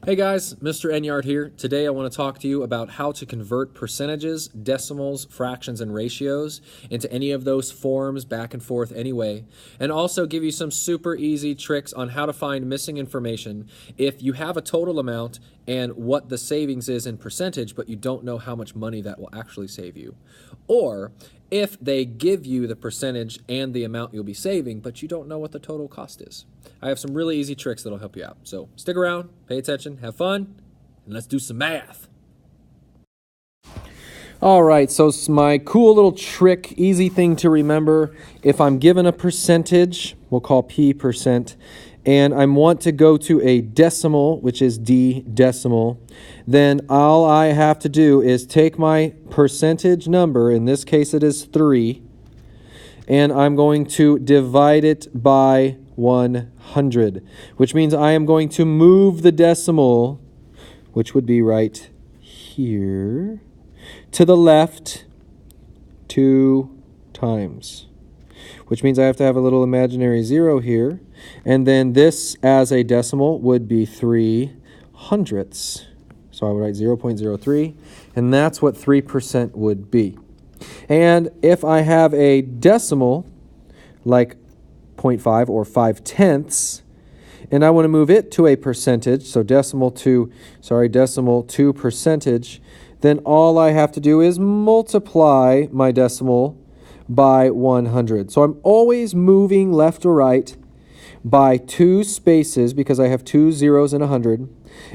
Hey guys, Mr. Enyard here. Today I want to talk to you about how to convert percentages, decimals, fractions, and ratios into any of those forms back and forth anyway, and also give you some super easy tricks on how to find missing information if you have a total amount and what the savings is in percentage, but you don't know how much money that will actually save you. Or if they give you the percentage and the amount you'll be saving, but you don't know what the total cost is. I have some really easy tricks that'll help you out. So stick around, pay attention, have fun, and let's do some math. All right, so my cool little trick, easy thing to remember. If I'm given a percentage, we'll call P %, and I want to go to a decimal, which is D decimal, then all I have to do is take my percentage number, in this case it is 3, and I'm going to divide it by 100, which means I am going to move the decimal, which would be right here, to the left 2 times, which means I have to have a little imaginary 0 here, and then this as a decimal would be 3/100ths. So I would write 0.03, and that's what 3% would be. And if I have a decimal like 0.5 or 5/10ths, and I want to move it to a percentage, so decimal to percentage, then all I have to do is multiply my decimal by 100. So I'm always moving left or right by 2 spaces because I have 2 zeros and 100.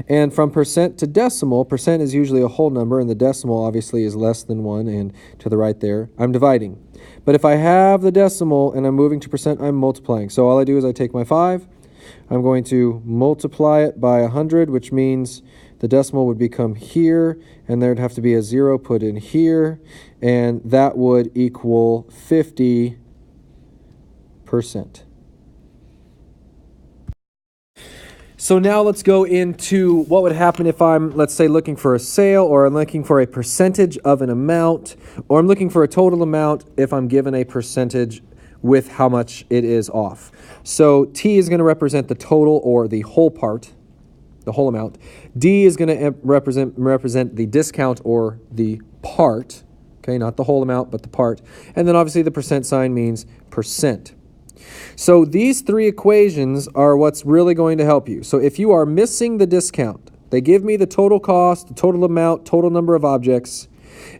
And from percent to decimal, percent is usually a whole number, and the decimal obviously is less than 1, and to the right there, I'm dividing. But if I have the decimal and I'm moving to percent, I'm multiplying. So all I do is I take my 5, I'm going to multiply it by 100, which means the decimal would become here, and there'd have to be a 0 put in here, and that would equal 50%. So now let's go into what would happen if I'm, let's say, looking for a sale, or I'm looking for a percentage of an amount, or I'm looking for a total amount if I'm given a percentage with how much it is off. So T is going to represent the total or the whole part, the whole amount. D is going to represent the discount or the part, okay, not the whole amount, but the part. And then obviously the percent sign means percent. So these 3 equations are what's really going to help you. So if you are missing the discount, they give me the total cost, the total amount, total number of objects,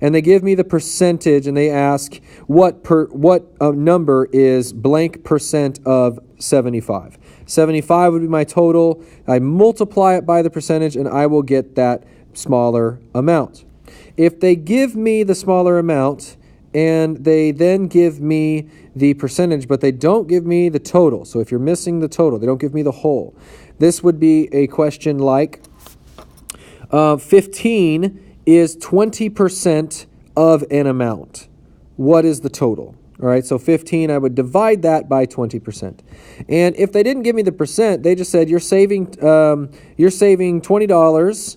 and they give me the percentage, and they ask what number is blank percent of 75. 75 would be my total. I multiply it by the percentage, and I will get that smaller amount. If they give me the smaller amount, and they then give me the percentage, but they don't give me the total. So if you're missing the total, they don't give me the whole. This would be a question like 15 is 20% of an amount. What is the total? All right, so 15, I would divide that by 20%. And if they didn't give me the percent, they just said you're saving $20,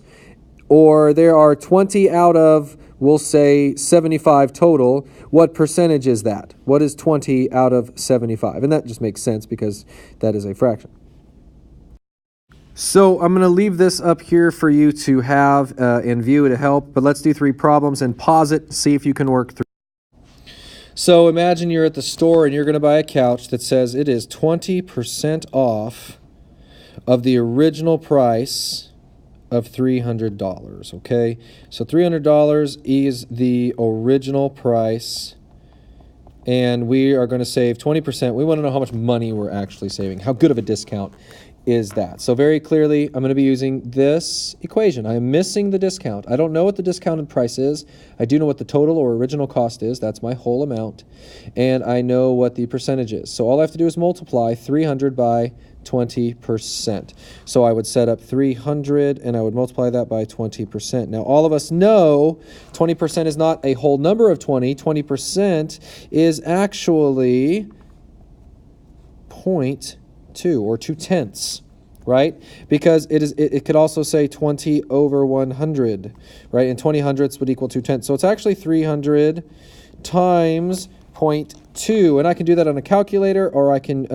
or there are 20 out of, we'll say, 75 total. What percentage is that? What is 20 out of 75? And that just makes sense because that is a fraction. So I'm going to leave this up here for you to have in view to help, but let's do 3 problems and pause it and see if you can work through. So imagine you're at the store and you're going to buy a couch that says it is 20% off of the original price of $300, okay? So $300 is the original price, and we are going to save 20%. We want to know how much money we're actually saving. How good of a discount is that? So very clearly, I'm going to be using this equation. I am missing the discount. I don't know what the discounted price is. I do know what the total or original cost is. That's my whole amount. And I know what the percentage is. So all I have to do is multiply 300 by 20%. So I would set up 300 and I would multiply that by 20%. Now all of us know 20% is not a whole number of 20. 20% is actually 0.2 or 2/10, right? Because it could also say 20 over 100, right? And 20/100ths would equal 2/10. So it's actually 300 times 0.2, and I can do that on a calculator, or I can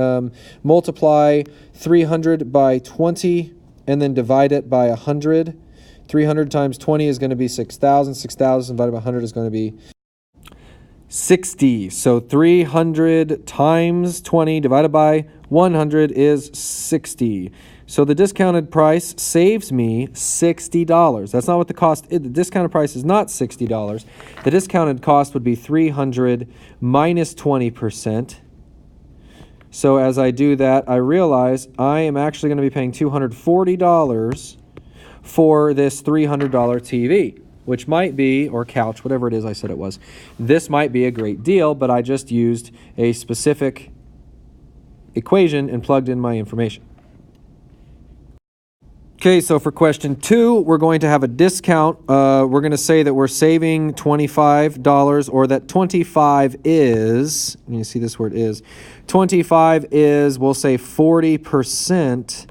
multiply 300 by 20 and then divide it by 100. 300 times 20 is going to be 6,000. 6,000 divided by 100 is going to be 60. So 300 times 20 divided by 100 is 60. So the discounted price saves me $60. That's not what the cost is. The discounted price is not $60. The discounted cost would be 300 minus 20%. So as I do that, I realize I am actually going to be paying $240 for this $300 TV, which might be, or couch, whatever it is I said it was. This might be a great deal, but I just used a specific equation and plugged in my information. Okay, so for question 2, we're going to have a discount. We're going to say that we're saving $25, or that 25 is, you see this word is, 25 is, we'll say 40%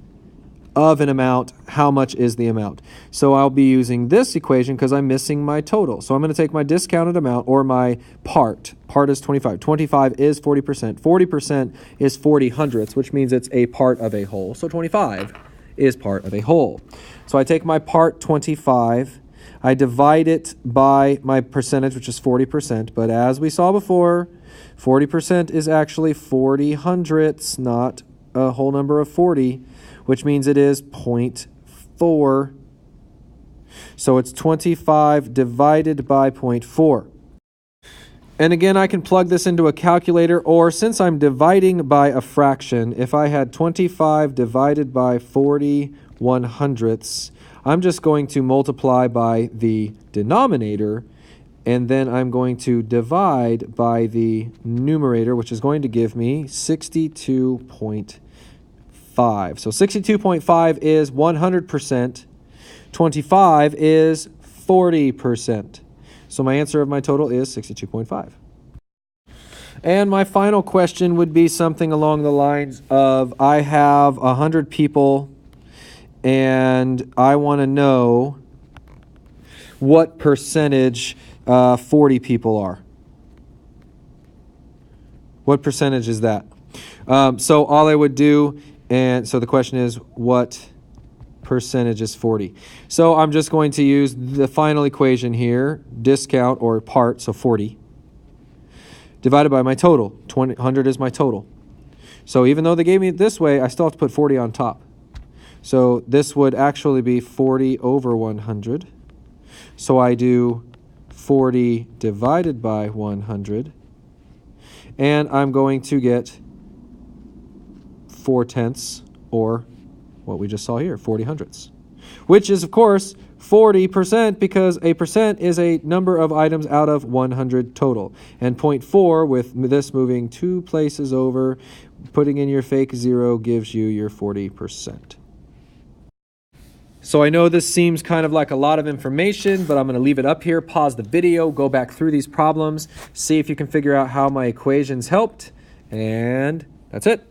of an amount. How much is the amount? So I'll be using this equation because I'm missing my total. So I'm going to take my discounted amount, or my part. Part is 25. 25 is 40%. 40% is 40 hundredths, which means it's a part of a whole. So 25 is part of a whole. So I take my part 25, I divide it by my percentage, which is 40%, but as we saw before, 40% is actually 40 hundredths, not a whole number of 40, which means it is 0.4. So it's 25 divided by 0.4. And again, I can plug this into a calculator, or since I'm dividing by a fraction, if I had 25 divided by 40 100ths, I'm just going to multiply by the denominator, and then I'm going to divide by the numerator, which is going to give me 62.5. So 62.5 is 100%. 25 is 40%. So my answer of my total is 62.5. And my final question would be something along the lines of, I have 100 people and I want to know what percentage 40 people are. What percentage is that? So all I would do, and so the question is, what percentage is 40? So I'm just going to use the final equation here, discount, or part, so 40, divided by my total. 100 is my total. So even though they gave me it this way, I still have to put 40 on top. So this would actually be 40 over 100. So I do 40 divided by 100, and I'm going to get 4/10, or what we just saw here, 40 hundredths, which is, of course, 40%, because a percent is a number of items out of 100 total. And 0.4, with this moving 2 places over, putting in your fake 0 gives you your 40%. So I know this seems kind of like a lot of information, but I'm going to leave it up here, pause the video, go back through these problems, see if you can figure out how my equations helped, and that's it.